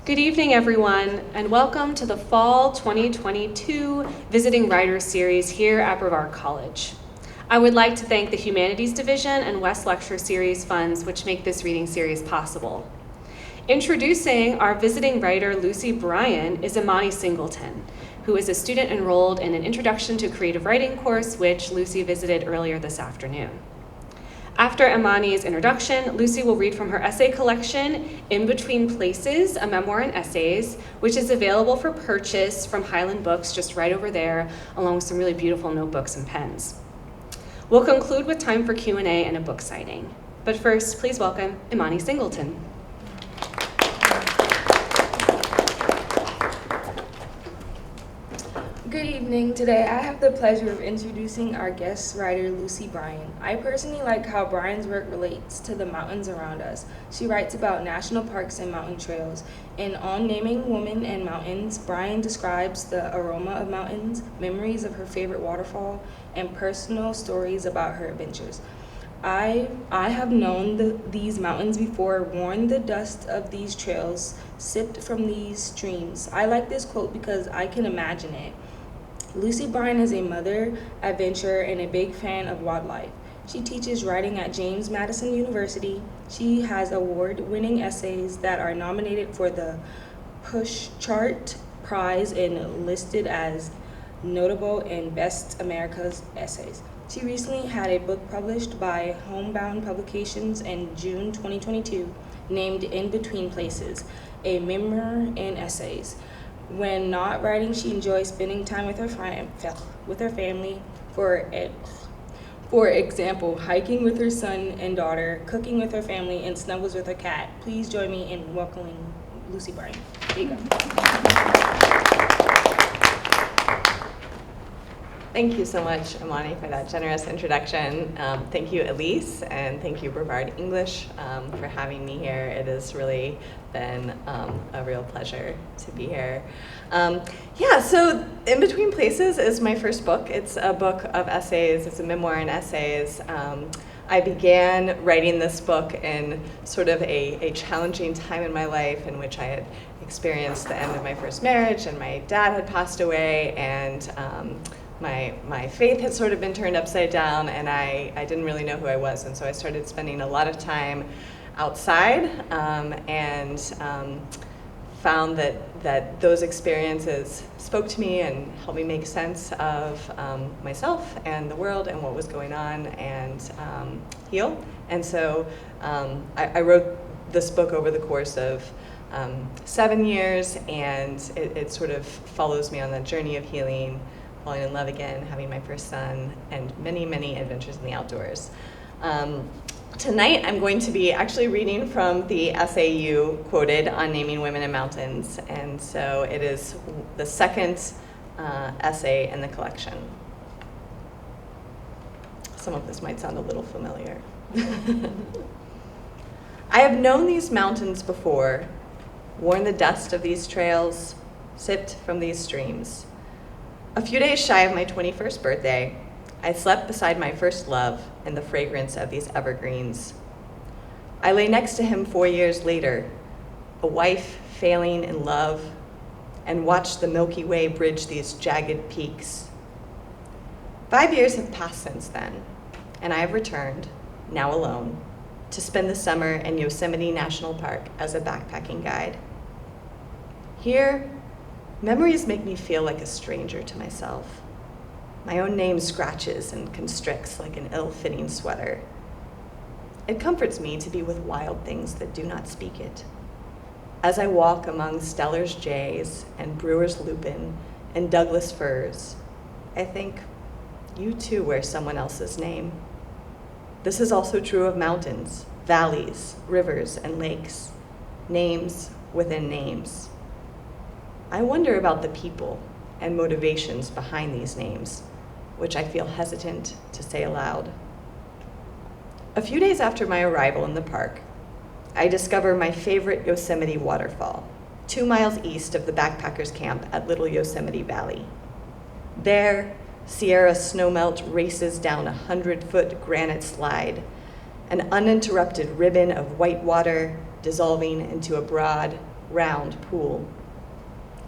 Good evening, everyone, and welcome to the Fall 2022 Visiting Writers Series here at Brevard College. I would like to thank the Humanities Division and West Lecture Series funds which make this reading series possible. Introducing our visiting writer, Lucy Bryan, is Imani Singleton, who is a student enrolled in an Introduction to Creative Writing course, which Lucy visited earlier this afternoon. After Imani's introduction, Lucy will read from her essay collection, In Between Places, a memoir and essays, which is available for purchase from Highland Books just right over there, along with some really beautiful notebooks and pens. We'll conclude with time for Q&A and a book signing. But first, please welcome Imani Singleton. Good evening. Today I have the pleasure of introducing our guest writer, Lucy Bryan. I personally like how Bryan's work relates to the mountains around us. She writes about national parks and mountain trails. And On Naming Women and Mountains, Bryan describes the aroma of mountains, memories of her favorite waterfall, and personal stories about her adventures. I have known these mountains before, worn the dust of these trails, sipped from these streams. I like this quote because I can imagine it. Lucy Bryan is a mother, adventurer, and a big fan of wildlife. She teaches writing at James Madison University. She has award-winning essays that are nominated for the Pushchart Prize and listed as notable in Best America's Essays. She recently had a book published by Homebound Publications in June 2022 named In Between Places, a memoir and essays. When not writing, she enjoys spending time with her family. For example, hiking with her son and daughter, cooking with her family, and snuggles with her cat. Please join me in welcoming Lucy Bryan. There you go. Thank you so much, Imani, for that generous introduction. Thank you, Elise, and thank you, Brevard English, for having me here. It has really been a real pleasure to be here. So In Between Places is my first book. It's a book of essays. It's a memoir and essays. I began writing this book in sort of a challenging time in my life in which I had experienced the end of my first marriage, and my dad had passed away, and my faith had sort of been turned upside down, and I didn't really know who I was, and so I started spending a lot of time outside and found that those experiences spoke to me and helped me make sense of myself and the world and what was going on and heal. And so I wrote this book over the course of 7 years, and it sort of follows me on the journey of healing, falling in love again, having my first son, and many, many adventures in the outdoors. Tonight I'm going to be actually reading from the essay you quoted on naming women and mountains, and so it is the second essay in the collection. Some of this might sound a little familiar. I have known these mountains before, worn the dust of these trails, sipped from these streams. A few days shy of my 21st birthday, I slept beside my first love in the fragrance of these evergreens. I lay next to him 4 years later, a wife failing in love, and watched the Milky Way bridge these jagged peaks. 5 years have passed since then, and I have returned, now alone, to spend the summer in Yosemite National Park as a backpacking guide. Here, memories make me feel like a stranger to myself. My own name scratches and constricts like an ill-fitting sweater. It comforts me to be with wild things that do not speak it. As I walk among Steller's jays and Brewer's lupin and Douglas firs, I think, you too wear someone else's name. This is also true of mountains, valleys, rivers, and lakes. Names within names. I wonder about the people and motivations behind these names, which I feel hesitant to say aloud. A few days after my arrival in the park, I discover my favorite Yosemite waterfall, 2 miles east of the backpackers camp at Little Yosemite Valley. There, Sierra snowmelt races down a 100-foot granite slide, an uninterrupted ribbon of white water dissolving into a broad, round pool.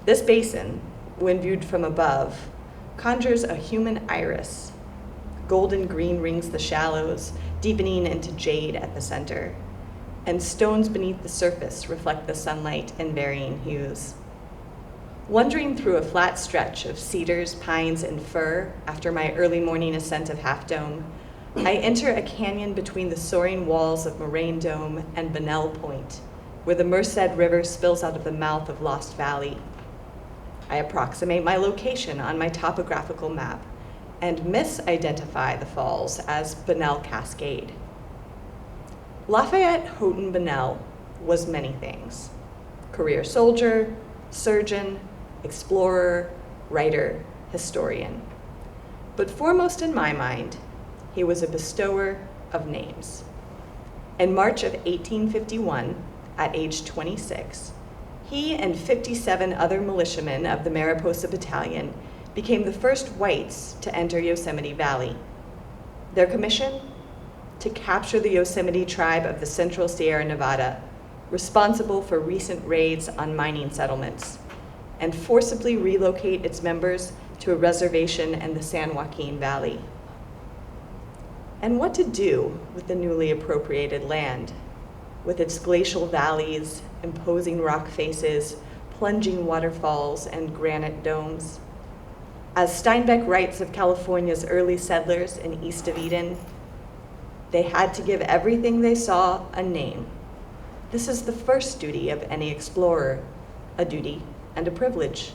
This basin, when viewed from above, conjures a human iris. Golden green rings the shallows, deepening into jade at the center, and stones beneath the surface reflect the sunlight in varying hues. Wandering through a flat stretch of cedars, pines, and fir after my early morning ascent of Half Dome, I enter a canyon between the soaring walls of Moraine Dome and Bunnell Point, where the Merced River spills out of the mouth of Lost Valley. I approximate my location on my topographical map and misidentify the falls as Bunnell Cascade. Lafayette Houghton Bunnell was many things: career soldier, surgeon, explorer, writer, historian. But foremost in my mind, he was a bestower of names. In March of 1851, at age 26, he and 57 other militiamen of the Mariposa Battalion became the first whites to enter Yosemite Valley. Their commission? To capture the Yosemite tribe of the Central Sierra Nevada, responsible for recent raids on mining settlements, and forcibly relocate its members to a reservation in the San Joaquin Valley. And what to do with the newly appropriated land, with its glacial valleys, imposing rock faces, plunging waterfalls, and granite domes? As Steinbeck writes of California's early settlers in East of Eden, they had to give everything they saw a name. This is the first duty of any explorer, a duty and a privilege.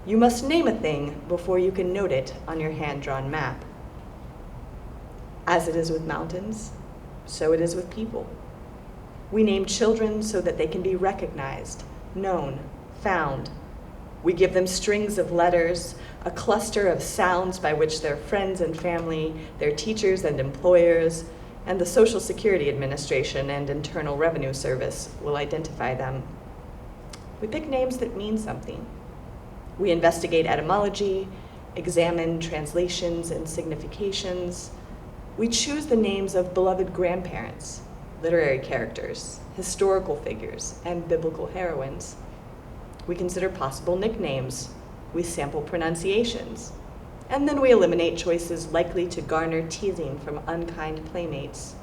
You must name a thing before you can note it on your hand-drawn map. As it is with mountains, so it is with people. We name children so that they can be recognized, known, found. We give them strings of letters, a cluster of sounds by which their friends and family, their teachers and employers, and the Social Security Administration and Internal Revenue Service will identify them. We pick names that mean something. We investigate etymology, examine translations and significations. We choose the names of beloved grandparents, literary characters, historical figures, and biblical heroines. We consider possible nicknames. We sample pronunciations. And then we eliminate choices likely to garner teasing from unkind playmates.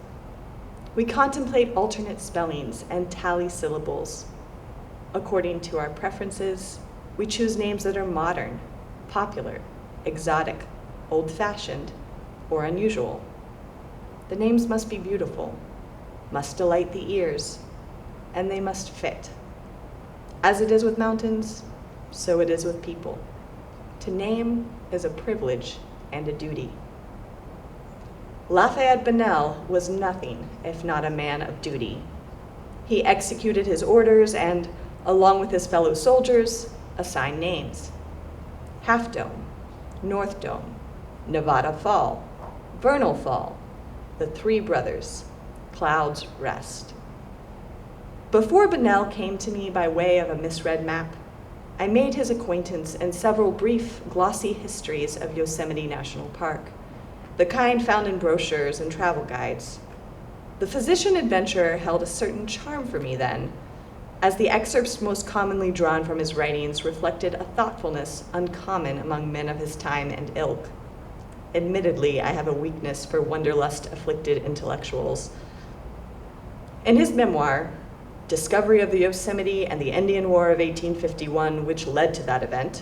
We contemplate alternate spellings and tally syllables. According to our preferences, we choose names that are modern, popular, exotic, old-fashioned, or unusual. The names must be beautiful, must delight the ears, and they must fit. As it is with mountains, so it is with people. To name is a privilege and a duty. Lafayette Bunnell was nothing if not a man of duty. He executed his orders and, along with his fellow soldiers, assigned names. Half Dome, North Dome, Nevada Fall, Vernal Fall, the Three Brothers, Cloud's Rest. Before Bunnell came to me by way of a misread map, I made his acquaintance in several brief, glossy histories of Yosemite National Park, the kind found in brochures and travel guides. The physician adventurer held a certain charm for me then, as the excerpts most commonly drawn from his writings reflected a thoughtfulness uncommon among men of his time and ilk. Admittedly, I have a weakness for wanderlust-afflicted intellectuals. In his memoir, Discovery of the Yosemite and the Indian War of 1851, which led to that event,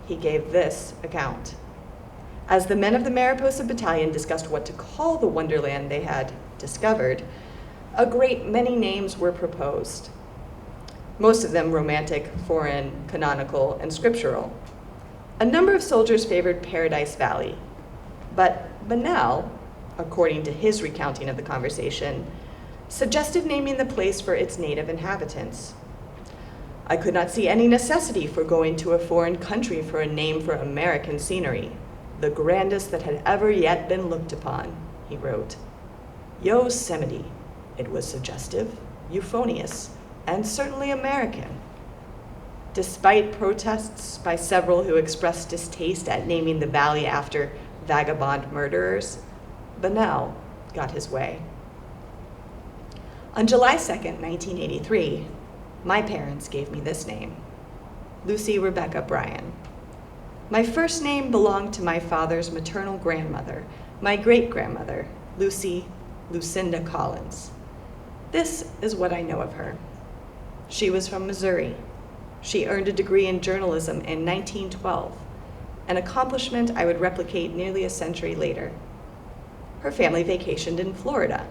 he gave this account. As the men of the Mariposa Battalion discussed what to call the wonderland they had discovered, a great many names were proposed, most of them romantic, foreign, canonical, and scriptural. A number of soldiers favored Paradise Valley, but Bunnell, according to his recounting of the conversation, suggested naming the place for its native inhabitants. I could not see any necessity for going to a foreign country for a name for American scenery, the grandest that had ever yet been looked upon, he wrote. Yosemite, it was suggestive, euphonious, and certainly American. Despite protests by several who expressed distaste at naming the valley after vagabond murderers, Bunnell got his way. On July 2nd, 1983, My parents gave me this name, Lucy Rebecca Bryan. My first name belonged to my father's maternal grandmother, my great-grandmother, Lucy Lucinda Collins. This is what I know of her. She was from Missouri. She earned a degree in journalism in 1912, an accomplishment I would replicate nearly a century later. Her family vacationed in Florida.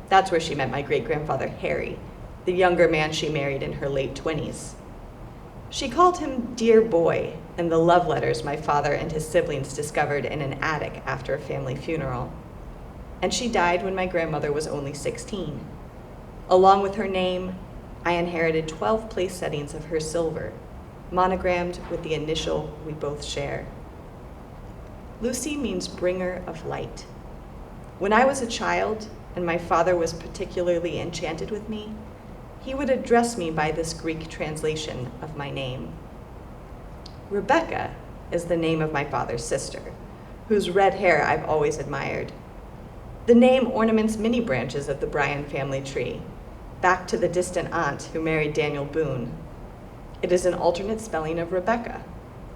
That's where she met my great-grandfather Harry, the younger man she married in her late 20s. She called him dear boy in the love letters my father and his siblings discovered in an attic after a family funeral. And she died when my grandmother was only 16. Along with her name, I inherited 12 place settings of her silver, monogrammed with the initial we both share. Lucy means bringer of light. When I was a child and my father was particularly enchanted with me, he would address me by this Greek translation of my name. Rebecca is the name of my father's sister, whose red hair I've always admired. The name ornaments many branches of the Bryan family tree, back to the distant aunt who married Daniel Boone. It is an alternate spelling of Rebecca,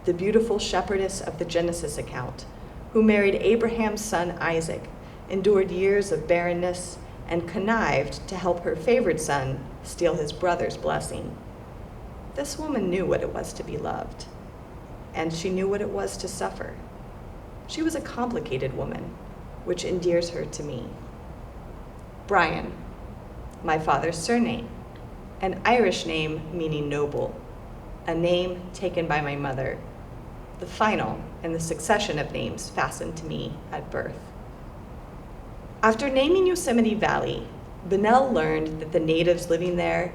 the beautiful shepherdess of the Genesis account, who married Abraham's son Isaac, endured years of barrenness, and connived to help her favored son steal his brother's blessing. This woman knew what it was to be loved, and she knew what it was to suffer. She was a complicated woman, which endears her to me. Bryan, my father's surname, an Irish name meaning noble, a name taken by my mother, the final in the succession of names fastened to me at birth. After naming Yosemite Valley, Bunnell learned that the natives living there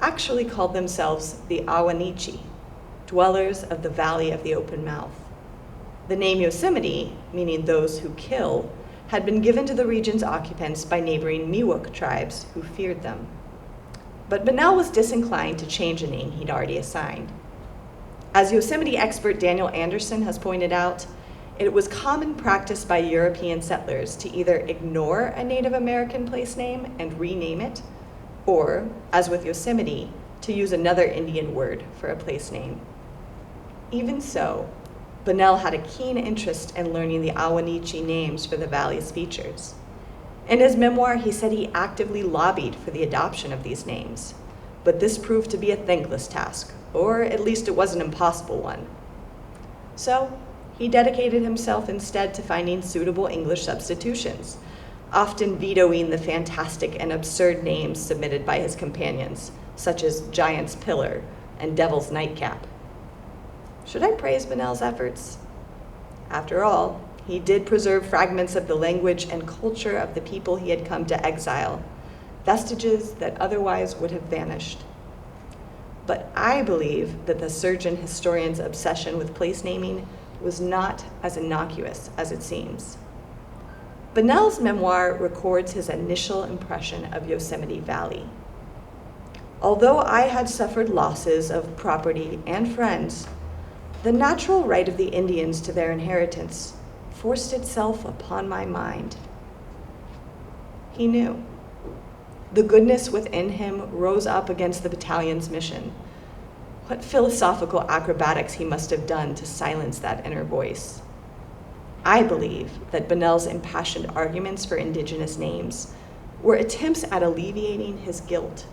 actually called themselves the Awanichi, dwellers of the Valley of the Open Mouth. The name Yosemite, meaning those who kill, had been given to the region's occupants by neighboring Miwok tribes who feared them. But Bunnell was disinclined to change a name he'd already assigned. As Yosemite expert Daniel Anderson has pointed out, it was common practice by European settlers to either ignore a Native American place name and rename it, or, as with Yosemite, to use another Indian word for a place name. Even so, Bunnell had a keen interest in learning the Awanichi names for the valley's features. In his memoir, he said he actively lobbied for the adoption of these names, but this proved to be a thankless task, or at least it was an impossible one. So, he dedicated himself instead to finding suitable English substitutions, often vetoing the fantastic and absurd names submitted by his companions, such as Giant's Pillar and Devil's Nightcap. Should I praise Bunnell's efforts? After all, he did preserve fragments of the language and culture of the people he had come to exile, vestiges that otherwise would have vanished. But I believe that the surgeon historian's obsession with place naming was not as innocuous as it seems. Bunnell's memoir records his initial impression of Yosemite Valley. Although I had suffered losses of property and friends, the natural right of the Indians to their inheritance forced itself upon my mind. He knew. The goodness within him rose up against the battalion's mission. What philosophical acrobatics he must have done to silence that inner voice. I believe that Bunnell's impassioned arguments for indigenous names were attempts at alleviating his guilt,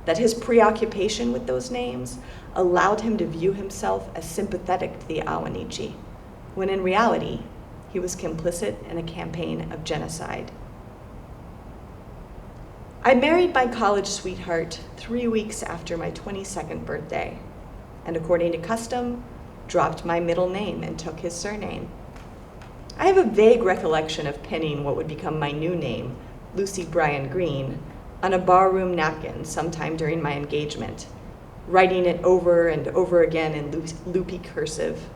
that his preoccupation with those names allowed him to view himself as sympathetic to the Awanichi, when in reality, he was complicit in a campaign of genocide. I married my college sweetheart 3 weeks after my 22nd birthday, and according to custom, dropped my middle name and took his surname. I have a vague recollection of penning what would become my new name, Lucy Bryan Green, on a barroom napkin sometime during my engagement, writing it over and over again in loopy cursive.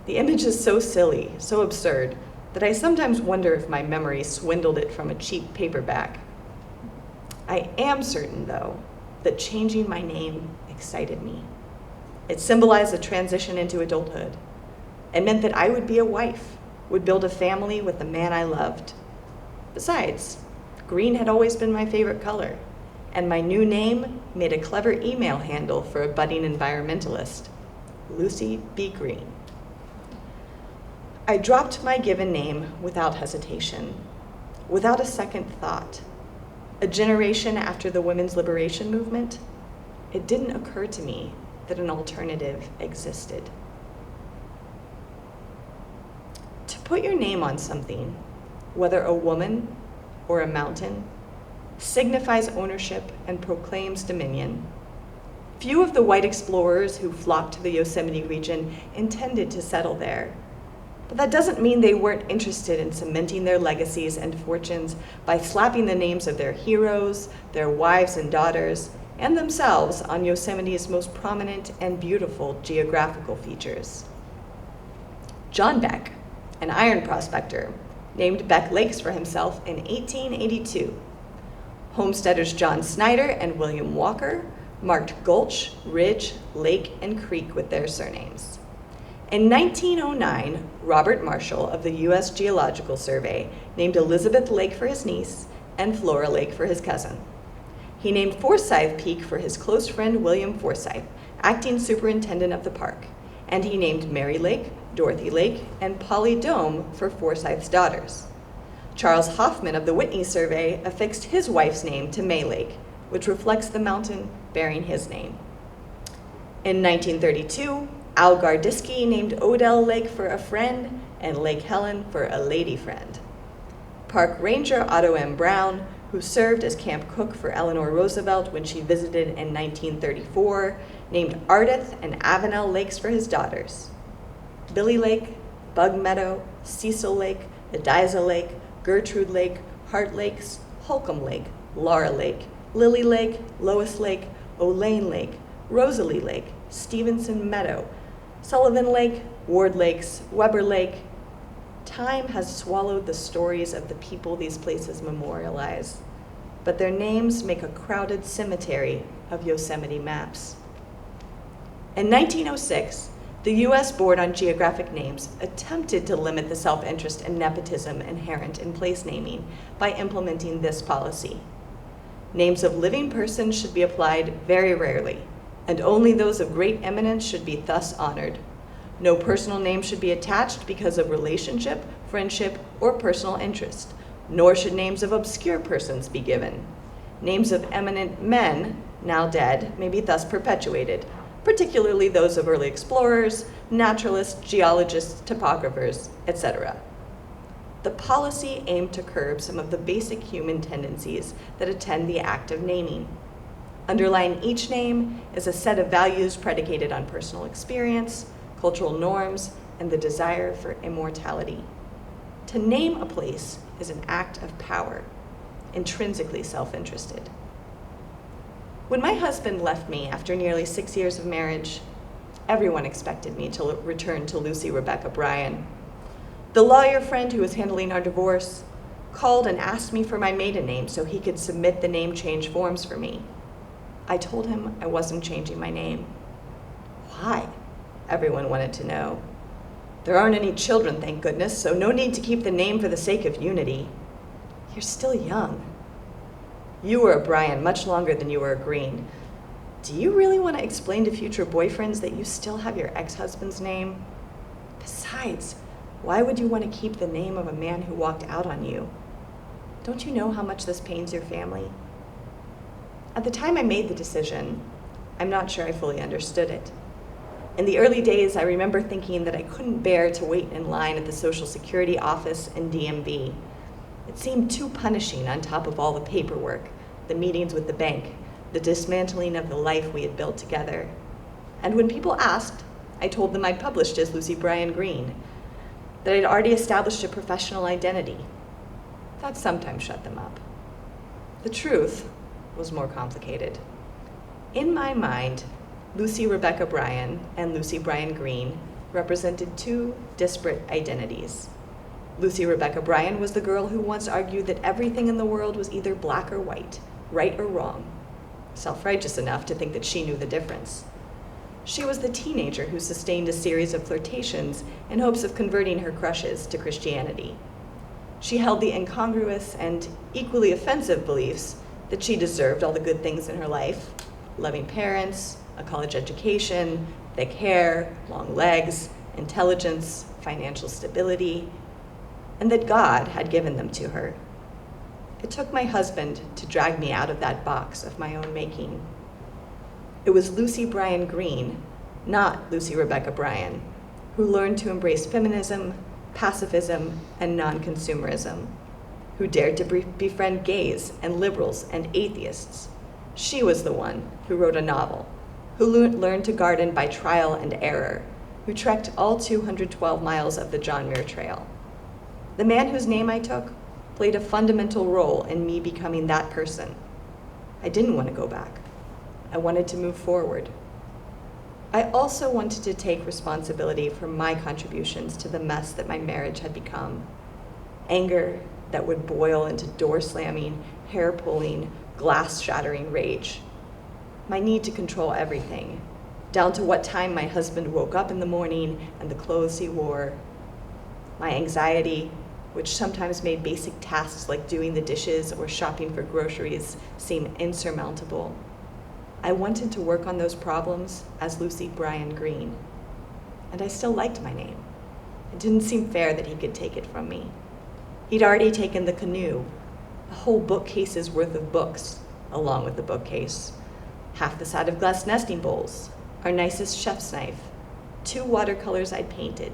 The image is so silly, so absurd, that I sometimes wonder if my memory swindled it from a cheap paperback. I am certain, though, that changing my name excited me. It symbolized a transition into adulthood. It meant that I would be a wife, would build a family with the man I loved. Besides, green had always been my favorite color, and my new name made a clever email handle for a budding environmentalist, Lucy B. Green. I dropped my given name without hesitation, without a second thought. A generation after the women's liberation movement, it didn't occur to me that an alternative existed. To put your name on something, whether a woman or a mountain, signifies ownership and proclaims dominion. Few of the white explorers who flocked to the Yosemite region intended to settle there. But that doesn't mean they weren't interested in cementing their legacies and fortunes by slapping the names of their heroes, their wives and daughters, and themselves on Yosemite's most prominent and beautiful geographical features. John Beck, an iron prospector, named Beck Lakes for himself in 1882. Homesteaders John Snyder and William Walker marked gulch, ridge, lake, and creek with their surnames. In 1909, Robert Marshall of the U.S. Geological Survey named Elizabeth Lake for his niece and Flora Lake for his cousin. He named Forsyth Peak for his close friend William Forsyth, acting superintendent of the park, and he named Mary Lake, Dorothy Lake, and Polly Dome for Forsyth's daughters. Charles Hoffman of the Whitney Survey affixed his wife's name to May Lake, which reflects the mountain bearing his name. In 1932, Al Gardisky named Odell Lake for a friend and Lake Helen for a lady friend. Park Ranger Otto M. Brown, who served as camp cook for Eleanor Roosevelt when she visited in 1934, named Ardith and Avenel Lakes for his daughters. Billy Lake, Bug Meadow, Cecil Lake, Ediza Lake, Gertrude Lake, Hart Lakes, Holcomb Lake, Laura Lake, Lily Lake, Lois Lake, Olane Lake, Rosalie Lake, Stevenson Meadow, Sullivan Lake, Ward Lakes, Weber Lake. Time has swallowed the stories of the people these places memorialize, but their names make a crowded cemetery of Yosemite maps. In 1906, the U.S. Board on Geographic Names attempted to limit the self-interest and nepotism inherent in place naming by implementing this policy. Names of living persons should be applied very rarely, and only those of great eminence should be thus honored. No personal name should be attached because of relationship, friendship, or personal interest, nor should names of obscure persons be given. Names of eminent men, now dead, may be thus perpetuated, particularly those of early explorers, naturalists, geologists, topographers, etc. The policy aimed to curb some of the basic human tendencies that attend the act of naming. Underlying each name is a set of values predicated on personal experience, cultural norms, and the desire for immortality. To name a place is an act of power, intrinsically self-interested. When my husband left me after nearly 6 years of marriage, everyone expected me to return to Lucy Rebecca Bryan. The lawyer friend who was handling our divorce called and asked me for my maiden name so he could submit the name change forms for me. I told him I wasn't changing my name. Why? Everyone wanted to know. There aren't any children, thank goodness, so no need to keep the name for the sake of unity. You're still young. You were a Bryan much longer than you were a Green. Do you really want to explain to future boyfriends that you still have your ex-husband's name? Besides, why would you want to keep the name of a man who walked out on you? Don't you know how much this pains your family? At the time I made the decision, I'm not sure I fully understood it. In the early days, I remember thinking that I couldn't bear to wait in line at the Social Security office in DMV. It seemed too punishing on top of all the paperwork, the meetings with the bank, the dismantling of the life we had built together. And when people asked, I told them I'd published as Lucy Bryan Green, that I'd already established a professional identity. That sometimes shut them up. The truth was more complicated. In my mind, Lucy Rebecca Bryan and Lucy Bryan Green represented two disparate identities. Lucy Rebecca Bryan was the girl who once argued that everything in the world was either black or white, right or wrong, self-righteous enough to think that she knew the difference. She was the teenager who sustained a series of flirtations in hopes of converting her crushes to Christianity. She held the incongruous and equally offensive beliefs that she deserved all the good things in her life: loving parents, a college education, thick hair, long legs, intelligence, financial stability, and that God had given them to her. It took my husband to drag me out of that box of my own making. It was Lucy Bryan Green, not Lucy Rebecca Bryan, who learned to embrace feminism, pacifism, and non-consumerism, who dared to befriend gays and liberals and atheists. She was the one who wrote a novel, who learned to garden by trial and error, who trekked all 212 miles of the John Muir Trail. The man whose name I took played a fundamental role in me becoming that person. I didn't want to go back. I wanted to move forward. I also wanted to take responsibility for my contributions to the mess that my marriage had become. Anger that would boil into door-slamming, hair-pulling, glass-shattering rage. My need to control everything, down to what time my husband woke up in the morning and the clothes he wore. My anxiety, which sometimes made basic tasks like doing the dishes or shopping for groceries seem insurmountable. I wanted to work on those problems as Lucy Bryan Green, and I still liked my name. It didn't seem fair that he could take it from me. He'd already taken the canoe, a whole bookcase's worth of books, along with the bookcase, half the set of glass nesting bowls, our nicest chef's knife, 2 watercolors I'd painted,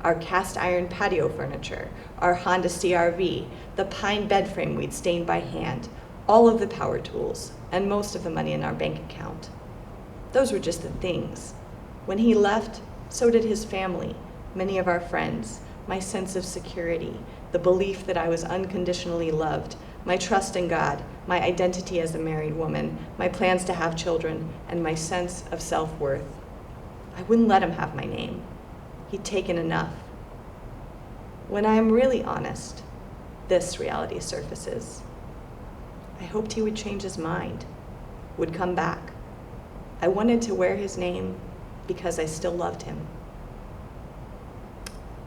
our cast iron patio furniture, our Honda CR-V, the pine bed frame we'd stained by hand, all of the power tools, and most of the money in our bank account. Those were just the things. When he left, so did his family, many of our friends, my sense of security, the belief that I was unconditionally loved, my trust in God, my identity as a married woman, my plans to have children, and my sense of self-worth. I wouldn't let him have my name. He'd taken enough. When I am really honest, this reality surfaces. I hoped he would change his mind, would come back. I wanted to wear his name because I still loved him.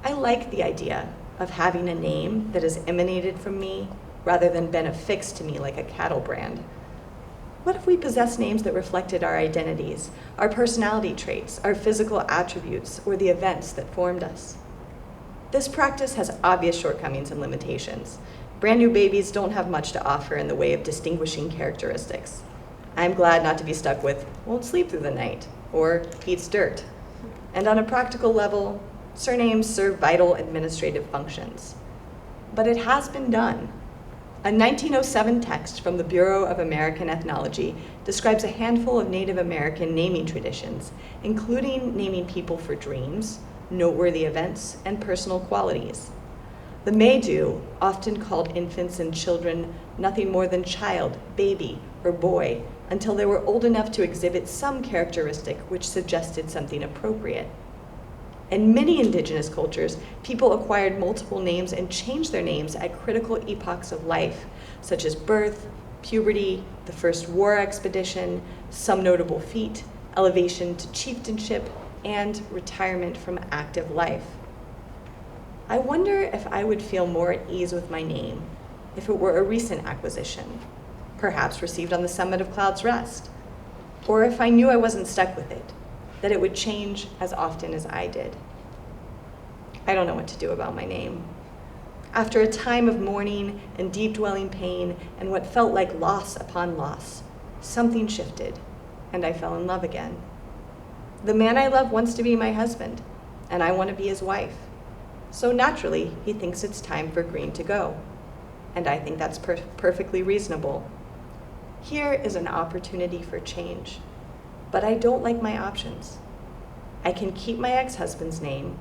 I like the idea of having a name that has emanated from me rather than been affixed to me like a cattle brand. What if we possessed names that reflected our identities, our personality traits, our physical attributes, or the events that formed us? This practice has obvious shortcomings and limitations. Brand new babies don't have much to offer in the way of distinguishing characteristics. I'm glad not to be stuck with, won't sleep through the night, or eats dirt. And on a practical level, surnames serve vital administrative functions. But it has been done. A 1907 text from the Bureau of American Ethnology describes a handful of Native American naming traditions, including naming people for dreams, noteworthy events, and personal qualities. The Maidu often called infants and children nothing more than child, baby, or boy until they were old enough to exhibit some characteristic which suggested something appropriate. In many indigenous cultures, people acquired multiple names and changed their names at critical epochs of life, such as birth, puberty, the first war expedition, some notable feat, elevation to chieftainship, and retirement from active life. I wonder if I would feel more at ease with my name if it were a recent acquisition, perhaps received on the summit of Cloud's Rest, or if I knew I wasn't stuck with it, that it would change as often as I did. I don't know what to do about my name. After a time of mourning and deep-dwelling pain and what felt like loss upon loss, something shifted, and I fell in love again. The man I love wants to be my husband, and I want to be his wife. So naturally, he thinks it's time for Green to go, and I think that's perfectly reasonable. Here is an opportunity for change. But I don't like my options. I can keep my ex-husband's name,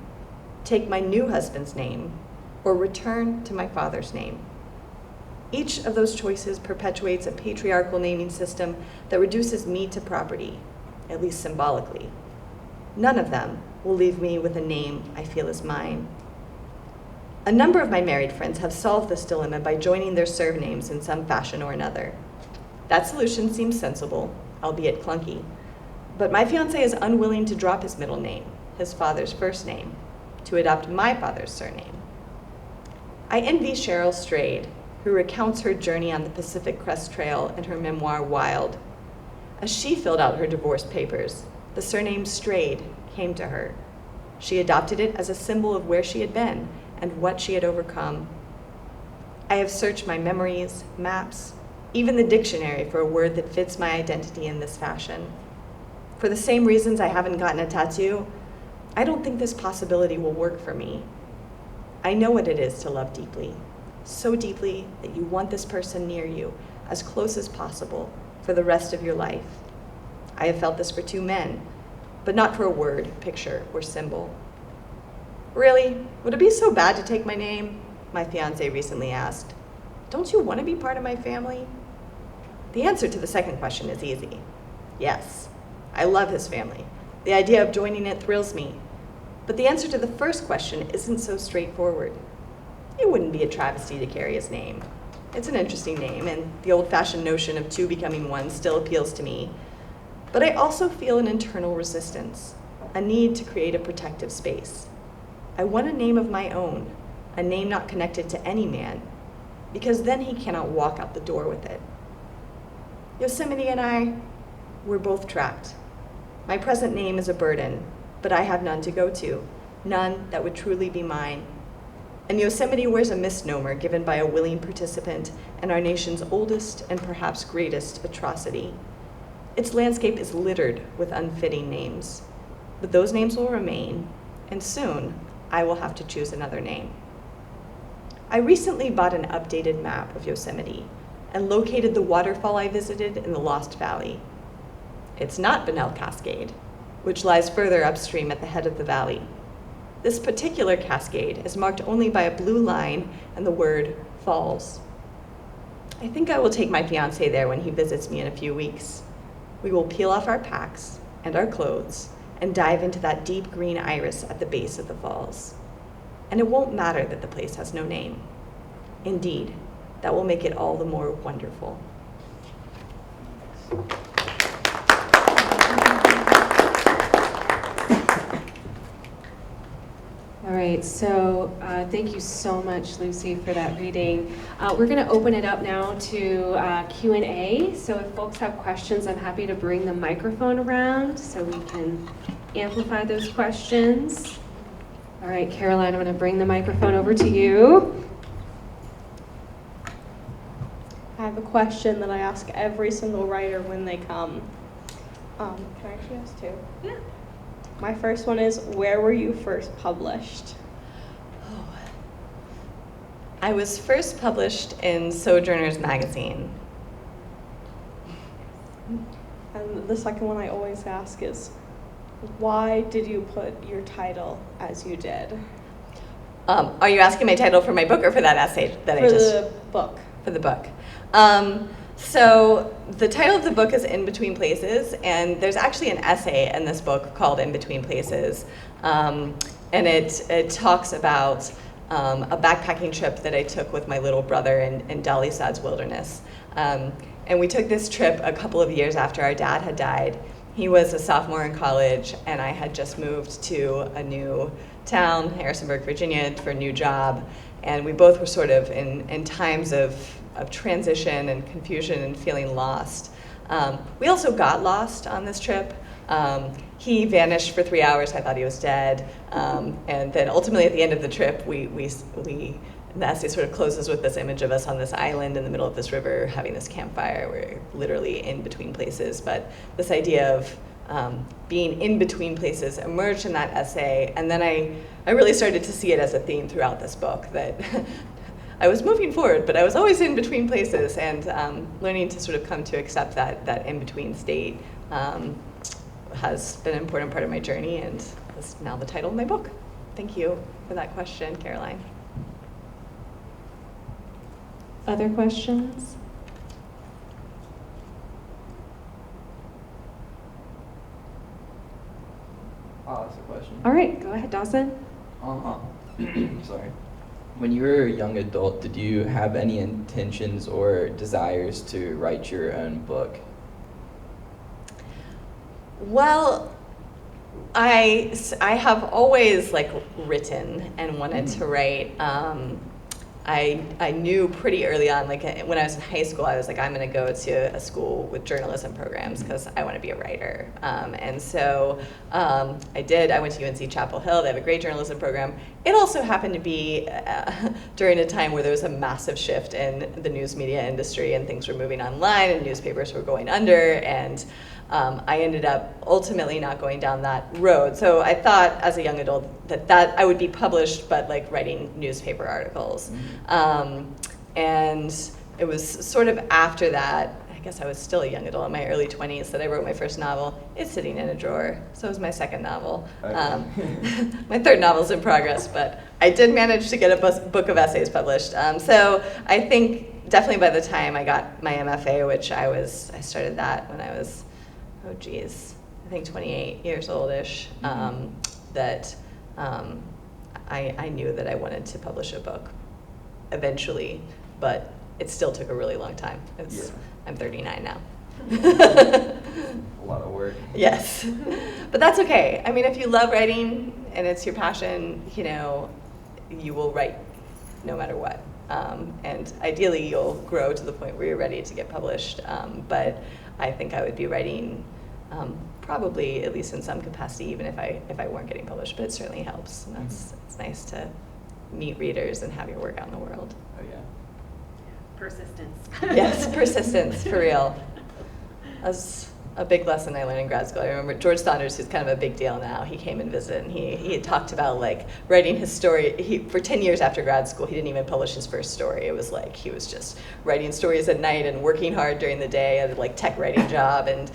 take my new husband's name, or return to my father's name. Each of those choices perpetuates a patriarchal naming system that reduces me to property, at least symbolically. None of them will leave me with a name I feel is mine. A number of my married friends have solved this dilemma by joining their surnames in some fashion or another. That solution seems sensible, albeit clunky. But my fiancé is unwilling to drop his middle name, his father's first name, to adopt my father's surname. I envy Cheryl Strayed, who recounts her journey on the Pacific Crest Trail in her memoir, Wild. As she filled out her divorce papers, the surname Strayed came to her. She adopted it as a symbol of where she had been and what she had overcome. I have searched my memories, maps, even the dictionary for a word that fits my identity in this fashion. For the same reasons I haven't gotten a tattoo, I don't think this possibility will work for me. I know what it is to love deeply, so deeply that you want this person near you, as close as possible, for the rest of your life. I have felt this for two men, but not for a word, picture, or symbol. Really, would it be so bad to take my name? My fiance recently asked. Don't you want to be part of my family? The answer to the second question is easy. Yes, I love his family. The idea of joining it thrills me. But the answer to the first question isn't so straightforward. It wouldn't be a travesty to carry his name. It's an interesting name, and the old-fashioned notion of two becoming one still appeals to me. But I also feel an internal resistance, a need to create a protective space. I want a name of my own, a name not connected to any man, because then he cannot walk out the door with it. Yosemite and I, we're both trapped. My present name is a burden, but I have none to go to, none that would truly be mine. And Yosemite wears a misnomer given by a willing participant in our nation's oldest and perhaps greatest atrocity. Its landscape is littered with unfitting names, but those names will remain, and soon I will have to choose another name. I recently bought an updated map of Yosemite and located the waterfall I visited in the Lost Valley. It's not Bunnell Cascade, which lies further upstream at the head of the valley. This particular cascade is marked only by a blue line and the word falls. I think I will take my fiance there when he visits me in a few weeks. We will peel off our packs and our clothes and dive into that deep green iris at the base of the falls. And it won't matter that the place has no name. Indeed, that will make it all the more wonderful. All right, so thank you so much, Lucy, for that reading. We're going to open it up now to Q&A. So if folks have questions, I'm happy to bring the microphone around so we can amplify those questions. All right, Caroline, I'm going to bring the microphone over to you. I have a question that I ask every single writer when they come. Can I actually ask two? Yeah. My first one is, where were you first published? Oh. I was first published in Sojourners magazine. And the second one I always ask is, why did you put your title as you did? Are you asking my title for my book or for that essay that I just... For the book. For the book. So the title of the book is In Between Places, and there's actually an essay in this book called In Between Places, and it talks about a backpacking trip that I took with my little brother in Dolly Sad's wilderness. And we took this trip a couple of years after our dad had died. He was a sophomore in college, and I had just moved to a new town, Harrisonburg, Virginia, for a new job, and we both were sort of in times of transition and confusion and feeling lost. We also got lost on this trip. He vanished for 3 hours. I thought he was dead. And then ultimately at the end of the trip, the essay sort of closes with this image of us on this island in the middle of this river having this campfire. We're literally in between places. But this idea of being in between places emerged in that essay. And then I really started to see it as a theme throughout this book, that I was moving forward, but I was always in between places, and learning to sort of come to accept that in-between state has been an important part of my journey, and is now the title of my book. Thank you for that question, Caroline. Other questions? I'll ask a question. All right, go ahead, Dawson. Sorry. When you were a young adult, did you have any intentions or desires to write your own book? Well, I have always written and wanted to write. I knew pretty early on, like when I was in high school, I was like, I'm going to go to a school with journalism programs because I want to be a writer. And so I did. I went to UNC Chapel Hill. They have a great journalism program. It also happened to be during a time where there was a massive shift in the news media industry and things were moving online and newspapers were going under. And I ended up ultimately not going down that road. So I thought as a young adult that I would be published, but like writing newspaper articles. And it was sort of after that, I guess I was still a young adult in my early 20s, that I wrote my first novel. It's sitting in a drawer. So it was my second novel. My third novel's in progress, but I did manage to get a book of essays published. So I think definitely by the time I got my MFA, which I started that when I was, I think 28 years old-ish, that I knew that I wanted to publish a book eventually, but it still took a really long time. I'm 39 now. A lot of work. Yes, but that's okay. I mean, if you love writing and it's your passion, you will write no matter what. And ideally, you'll grow to the point where you're ready to get published. But I think I would be writing probably at least in some capacity, even if I weren't getting published. But it certainly helps. And it's nice to meet readers and have your work out in the world. Oh yeah. Persistence. Yes, persistence, for real. That's a big lesson I learned in grad school. I remember George Saunders, who's kind of a big deal now, he came and visited, and he had talked about like writing his story. For 10 years after grad school, he didn't even publish his first story. It was like he was just writing stories at night and working hard during the day at a like tech writing job, and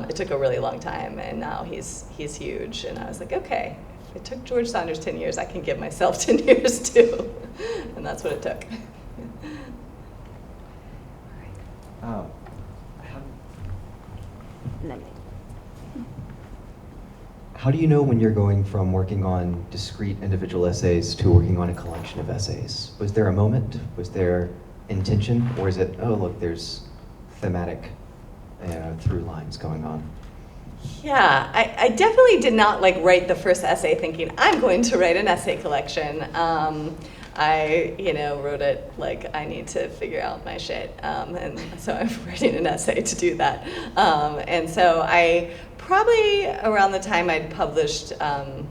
it took a really long time, and now he's huge. And I was like, okay, if it took George Saunders 10 years, I can give myself 10 years too. And that's what it took. How do you know when you're going from working on discrete individual essays to working on a collection of essays? Was there a moment? Was there intention? Or is it, oh, look, there's thematic through lines going on? Yeah, I definitely did not like write the first essay thinking I'm going to write an essay collection. I wrote it like I need to figure out my shit, and so I'm writing an essay to do that. And so I probably around the time I'd published 4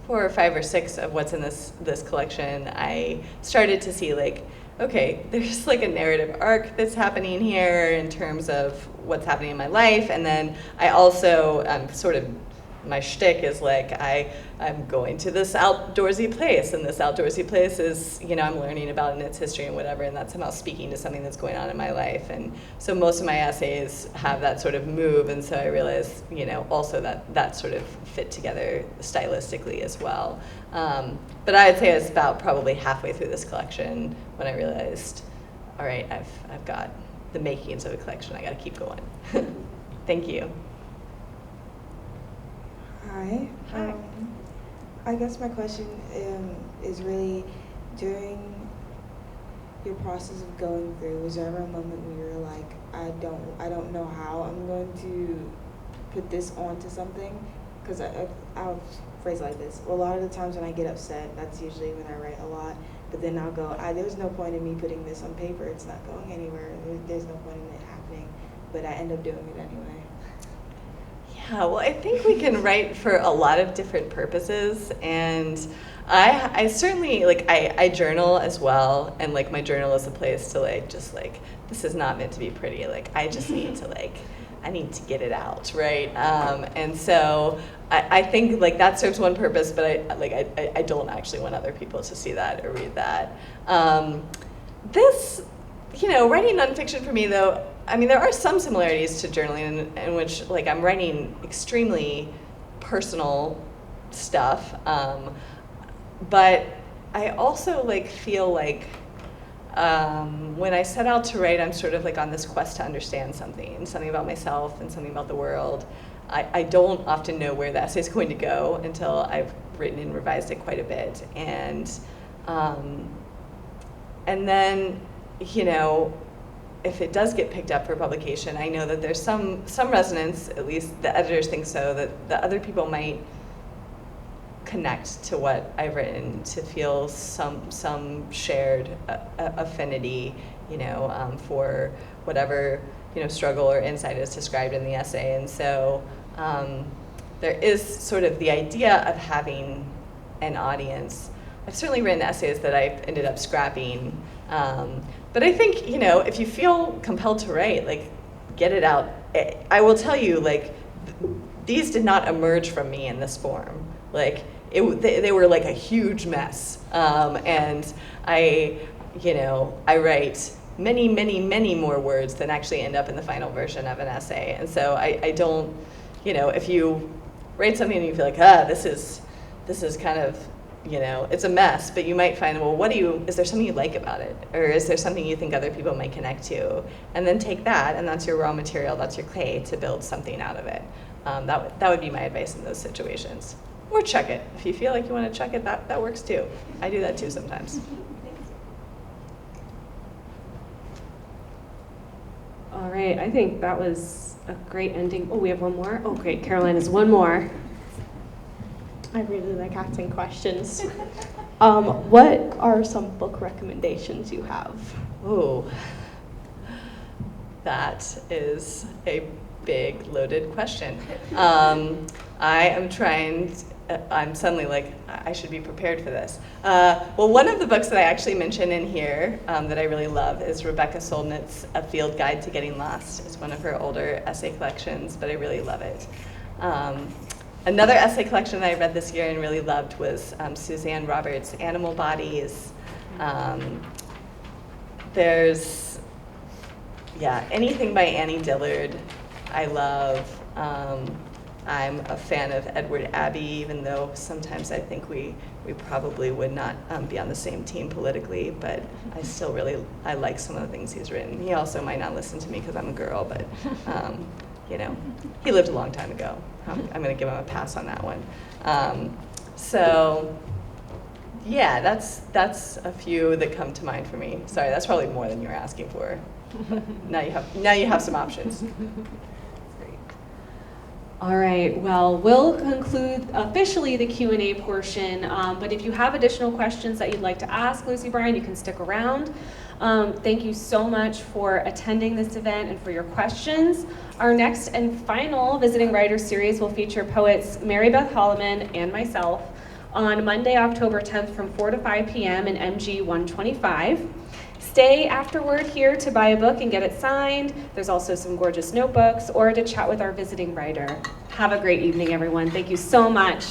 or 5 or 6 of what's in this collection, I started to see like, okay, there's like a narrative arc that's happening here in terms of what's happening in my life, and then I also sort of, my shtick is like I'm going to this outdoorsy place, and this outdoorsy place is, I'm learning about in its history and whatever, and that's somehow speaking to something that's going on in my life. And so most of my essays have that sort of move, and so I realized, also that sort of fit together stylistically as well. But I'd say it's about probably halfway through this collection when I realized, all right, I've got the makings of a collection. I got to keep going. Thank you. Hi. Hi. I guess my question is really, during your process of going through, was there ever a moment where you were like, I don't know how I'm going to put this onto something? Because I'll phrase it like this. A lot of the times when I get upset, that's usually when I write a lot. But then I'll go, there's no point in me putting this on paper. It's not going anywhere. There's no point in it happening. But I end up doing it anyway. Yeah, well, I think we can write for a lot of different purposes, and I certainly, I journal as well, and my journal is a place to this is not meant to be pretty, I just need to I need to get it out, right? And so I think that serves one purpose, but I don't actually want other people to see that or read that. Writing nonfiction for me though, there are some similarities to journaling in which I'm writing extremely personal stuff, but I also feel when I set out to write, I'm sort of on this quest to understand something about myself and something about the world. I don't often know where the essay is going to go until I've written and revised it quite a bit, and then if it does get picked up for publication, I know that there's some resonance, at least the editors think so, that the other people might connect to what I've written, to feel some shared affinity, for whatever struggle or insight is described in the essay. And so there is sort of the idea of having an audience. I've certainly written essays that I've ended up scrapping, but I think if you feel compelled to write, like, get it out. I will tell you, like, these did not emerge from me in this form. Like, they were like a huge mess, and I write many, many, many more words than actually end up in the final version of an essay. And so I don't, if you write something and you feel like, this is kind of, it's a mess, but you might find, well, is there something you like about it? Or is there something you think other people might connect to? And then take that, and that's your raw material, that's your clay, to build something out of it. That would be my advice in those situations. Or chuck it. If you feel like you want to chuck it, that works too. I do that too sometimes. All right, I think that was a great ending. Oh, we have one more? Oh, great. Caroline has one more. I really like asking questions. What are some book recommendations you have? Oh, that is a big, loaded question. I'm suddenly like, I should be prepared for this. Well, one of the books that I actually mention in here that I really love is Rebecca Solnit's A Field Guide to Getting Lost. It's one of her older essay collections, but I really love it. Another essay collection that I read this year and really loved was Suzanne Roberts' Animal Bodies. There's, anything by Annie Dillard I love. I'm a fan of Edward Abbey, even though sometimes I think we probably would not be on the same team politically, but I like some of the things he's written. He also might not listen to me because I'm a girl, but he lived a long time ago. I'm going to give him a pass on that one. That's a few that come to mind for me. Sorry, that's probably more than you were asking for. Now you have some options. All right, well, we'll conclude officially the Q&A portion, but if you have additional questions that you'd like to ask Lucy Bryan, you can stick around. Thank you so much for attending this event and for your questions. Our next and final Visiting Writers series will feature poets Mary Beth Holloman and myself on Monday, October 10th from 4 to 5 p.m. in MG 125. Stay afterward here to buy a book and get it signed. There's also some gorgeous notebooks, or to chat with our visiting writer. Have a great evening, everyone. Thank you so much.